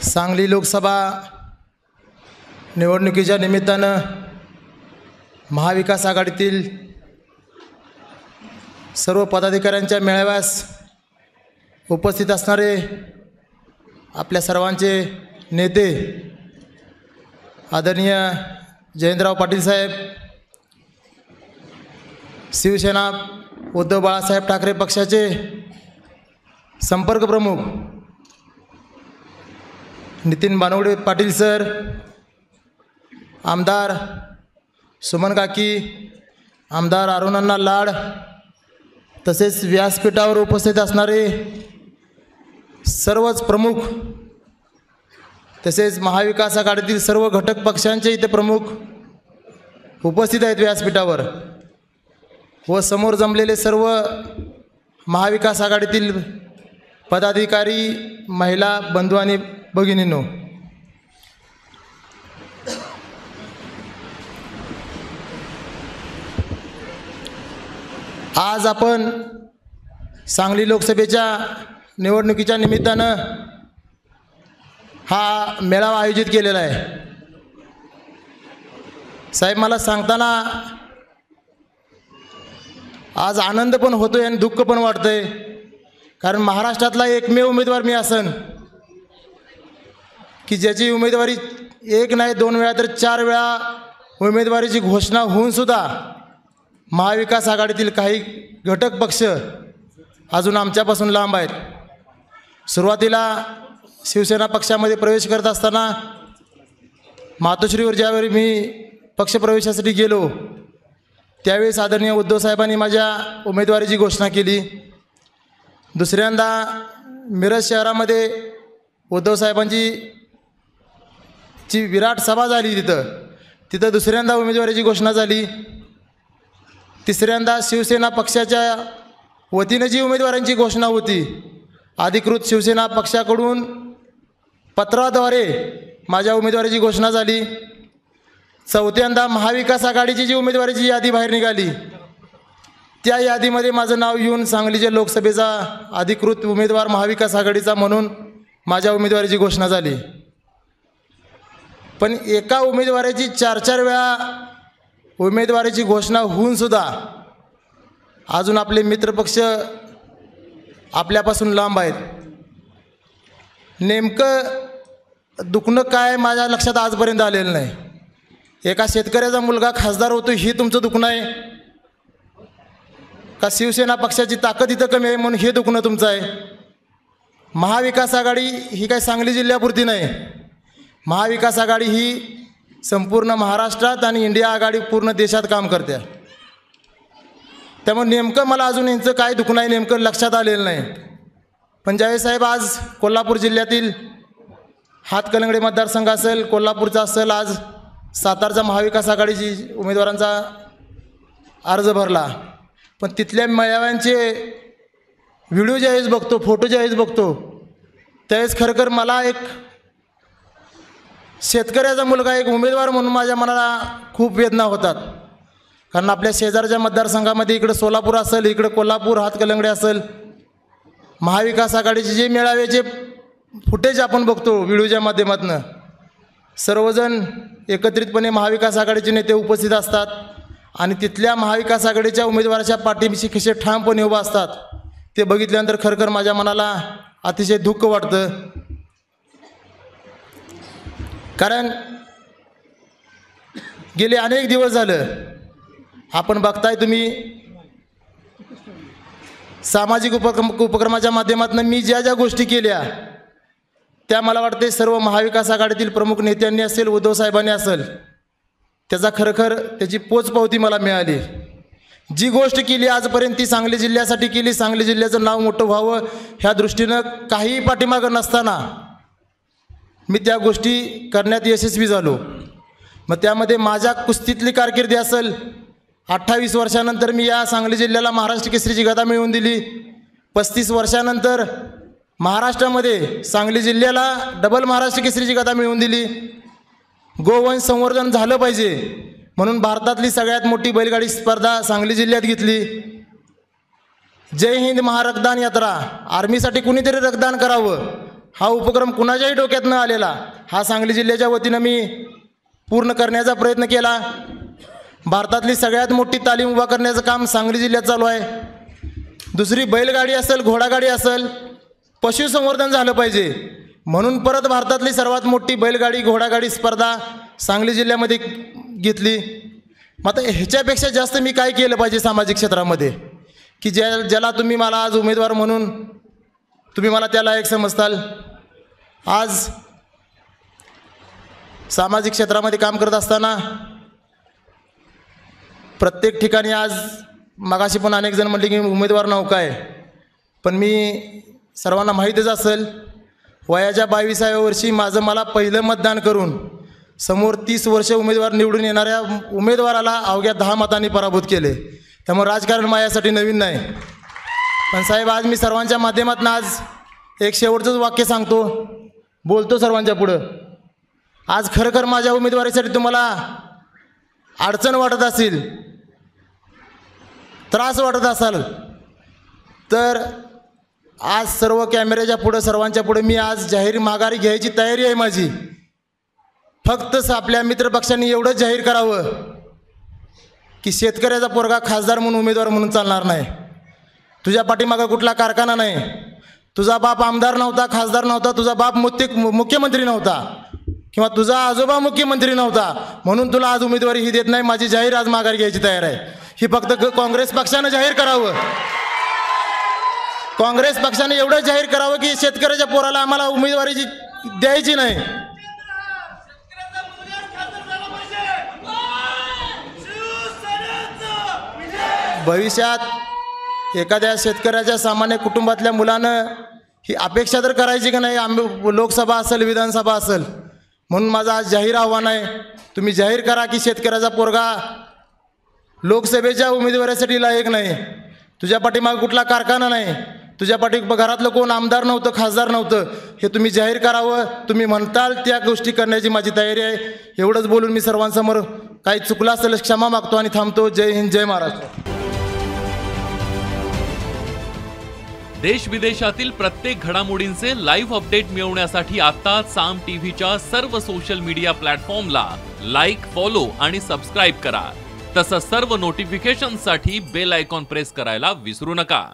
सांगली लोकसभा निवडणुकीच्या निमित्तानं महाविकास आघाडीतील सर्व पदाधिकाऱ्यांच्या मेळाव्यास उपस्थित असणारे आपल्या सर्वांचे नेते आदरणीय जयंतराव पाटील साहेब, शिवसेना उद्धव बाळासाहेब ठाकरे पक्षाचे संपर्क प्रमुख नितीन बानवडे पाटील सर, आमदार सुमन काकी, आमदार अरुणांना लाड, तसेच व्यासपीठावर उपस्थित असणारे सर्वच प्रमुख, तसेच महाविकास आघाडीतील सर्व घटक पक्षांचे इथे प्रमुख उपस्थित आहेत व्यासपीठावर, व समोर जमलेले सर्व महाविकास आघाडीतील पदाधिकारी, महिला बंधू आणि भगिनींनो, आज आपण सांगली लोकसभेच्या निवडणुकीच्या निमित्तानं हा मेळावा आयोजित केलेला आहे. साहेब, मला सांगताना आज आनंद पण होतोय आणि दुःख पण वाटतंय, कारण महाराष्ट्रातला एकमेव उमेदवार मी असन की ज्याची उमेदवारी एक नाही दोन वेळा तर 4 वेळा उमेदवारीची घोषणा होऊनसुद्धा महाविकास आघाडीतील काही घटक पक्ष अजून आमच्यापासून लांब आहेत. सुरुवातीला शिवसेना पक्षामध्ये प्रवेश करत असताना मातोश्रीवर ज्यावेळी मी पक्षप्रवेशासाठी गेलो त्यावेळेस आदरणीय उद्धव साहेबांनी माझ्या उमेदवारीची घोषणा केली. दुसऱ्यांदा मिरज शहरामध्ये उद्धव साहेबांची विराट सभा झाली, तिथं दुसऱ्यांदा उमेदवारीची घोषणा झाली. तिसऱ्यांदा शिवसेना पक्षाच्या वतीनं जी उमेदवारांची घोषणा होती, अधिकृत शिवसेना पक्षाकडून पत्राद्वारे माझ्या उमेदवारीची घोषणा झाली. चौथ्यांदा महाविकास आघाडीची जी उमेदवारीची यादी बाहेर निघाली त्या यादीमध्ये माझं नाव येऊन सांगलीच्या लोकसभेचा अधिकृत उमेदवार महाविकास आघाडीचा म्हणून माझ्या उमेदवारीची घोषणा झाली. पण एका उमेदवाराची 4 वेळा उमेदवारीची घोषणा होऊनसुद्धा अजून आपले मित्रपक्ष आपल्यापासून लांब आहेत. नेमकं दुखणं काय माझ्या लक्षात आजपर्यंत आलेलं नाही. एका शेतकऱ्याचा मुलगा खासदार होतो हे तुमचं दुखणं आहे का? शिवसेना पक्षाची ताकद इथं कमी आहे म्हणून हे दुखणं तुमचं आहे? महाविकास आघाडी ही काय सांगली जिल्ह्यापुरती नाही. महाविकास आघाडी ही संपूर्ण महाराष्ट्रात आणि इंडिया आघाडी पूर्ण देशात काम करते. त्यामुळे नेमकं मला अजून यांचं काय दुखणं आहे नेमकं लक्षात आलेलं नाही. पण ज्यावेळेस साहेब आज कोल्हापूर जिल्ह्यातील हातकलंगडे मतदारसंघ असेल, कोल्हापूरचा असेल, आज सातारचा महाविकास आघाडीची उमेदवारांचा अर्ज भरला, पण तिथल्या मेळाव्यांचे व्हिडिओ ज्यावेळेस बघतो, फोटो ज्यावेळेस बघतो त्यावेळेस खरंखर मला एक शेतकऱ्याचा मुलगा, एक उमेदवार म्हणून माझ्या मनाला खूप वेदना होतात. कारण आपल्या शेजारच्या मतदारसंघामध्ये इकडं सोलापूर असेल, इकडं कोल्हापूर हातकलंगडे असेल, महाविकास आघाडीचे जे मेळाव्याचे फुटेज आपण बघतो व्हिडिओच्या माध्यमातून, सर्वजण एकत्रितपणे महाविकास आघाडीचे नेते उपस्थित असतात आणि तिथल्या महाविकास आघाडीच्या उमेदवाराच्या पाठीशी कसे ठामपणे उभा असतात ते बघितल्यानंतर खरंखर माझ्या मनाला अतिशय दुःख वाटतं. कारण गेले अनेक दिवस झालं आपण बघताय तुम्ही सामाजिक उपक्रमाच्या माध्यमातून मी ज्या गोष्टी केल्या त्या मला वाटते सर्व महाविकास आघाडीतील प्रमुख नेत्यांनी असेल, उद्धव साहेबांनी असेल, त्याचा खरंखर त्याची पोचपावती मला मिळाली. जी गोष्ट केली आजपर्यंत ती सांगली जिल्ह्यासाठी केली, सांगली जिल्ह्याचं नाव मोठं व्हावं ह्या दृष्टीनं काहीही पाठीमागं नसताना मी त्या गोष्टी करण्यात यशस्वी झालो. मग त्यामध्ये माझ्या कुस्तीतली कारकिर्दी असेल, 28 वर्षानंतर मी या सांगली जिल्ह्याला महाराष्ट्र केसरीची गदा मिळवून दिली. 35 वर्षानंतर महाराष्ट्रामध्ये सांगली जिल्ह्याला डबल महाराष्ट्र केसरीची गदा मिळवून दिली. गोवंश संवर्धन झालं पाहिजे म्हणून भारतातली सगळ्यात मोठी बैलगाडी स्पर्धा सांगली जिल्ह्यात घेतली. जय हिंद महारक्तदान यात्रा, आर्मीसाठी कुणीतरी रक्तदान करावं हा उपक्रम कुणाच्याही डोक्यात न आलेला हा सांगली जिल्ह्याच्या वतीनं मी पूर्ण करण्याचा प्रयत्न केला. भारतातली सगळ्यात मोठी तालीम उभा करण्याचं काम सांगली जिल्ह्यात चालू आहे. दुसरी बैलगाडी असेल, घोडागाडी असेल, पशुसंवर्धन झालं पाहिजे म्हणून परत भारतातली सर्वात मोठी बैलगाडी घोडागाडी स्पर्धा सांगली जिल्ह्यामध्ये घेतली. मग आता ह्याच्यापेक्षा जास्त मी काय केलं पाहिजे सामाजिक क्षेत्रामध्ये की ज्याला तुम्ही मला आज उमेदवार म्हणून तुम्ही मला त्याला एक समजताल. आज सामाजिक क्षेत्रामध्ये काम करत असताना प्रत्येक ठिकाणी आज मगाशी पण अनेक जण म्हटले की उमेदवार नौका आहे, पण मी सर्वांना माहीतच असेल वयाच्या 22व्या वर्षी मला पहिलं मतदान करून समोर 30 वर्ष उमेदवार निवडून येणाऱ्या उमेदवाराला अवघ्या 10 मतांनी पराभूत केले. त्यामुळे राजकारण माझ्यासाठी नवीन नाही. पण साहेब आज मी सर्वांच्या माध्यमातून आज एक शेवटचंच वाक्य सांगतो, बोलतो सर्वांच्या पुढं. आज खरं माझ्या उमेदवारीसाठी तुम्हाला अडचण वाटत असेल, त्रास वाटत असाल तर आज सर्व कॅमेऱ्याच्या पुढं सर्वांच्या पुढे मी आज जाहीर माघारी घ्यायची तयारी आहे माझी. फक्त आपल्या मित्रपक्षांनी एवढंच जाहीर करावं की शेतकऱ्याचा पोरगा खासदार म्हणून उमेदवार म्हणून चालणार नाही. तुझ्या पाठीमागं कुठला कारखाना नाही, तुझा बाप आमदार नव्हता, खासदार नव्हता, तुझा बाप मुख्यमंत्री नव्हता किंवा तुझा आजोबा मुख्यमंत्री नव्हता म्हणून तुला आज उमेदवारी ही देत नाही. माझी जाहीर आज माघार घ्यायची तयार आहे. ही फक्त काँग्रेस पक्षानं जाहीर करावं. काँग्रेस पक्षाने एवढं जाहीर करावं की शेतकऱ्याच्या पोराला आम्हाला उमेदवारी द्यायची नाही. भविष्यात एखाद्या शेतकऱ्याच्या सामान्य कुटुंबातल्या मुलानं ही अपेक्षा तर करायची का नाही, लोकसभा असेल विधानसभा असेल. म्हणून माझं आज जाहीर आव्हान आहे, तुम्ही जाहीर करा की शेतकऱ्याचा पोरगा लोकसभेच्या उमेदवारीसाठी लायक नाही. तुझ्या पाठीमागे कुठला कारखाना नाही, तुझ्या घरातलं कोण आमदार नव्हतं, खासदार नव्हतं, हे तुम्ही जाहीर करावं. तुम्ही म्हणताल त्या गोष्टी करण्याची माझी तयारी आहे. एवढंच बोलून मी सर्वांसमोर काही चुकलं असेल क्षमा मागतो आणि थांबतो. जय हिंद, जय महाराष्ट्र. देश विदेशातील प्रत्येक घडामोडींचे लाईव्ह अपडेट मिळवण्यासाठी आता साम टीव्हीच्या सर्व सोशल मीडिया प्लॅटफॉर्मला लाईक, फॉलो आणि सबस्क्राईब करा. तसंच सर्व नोटिफिकेशनसाठी बेल आयकॉन प्रेस करायला विसरू नका.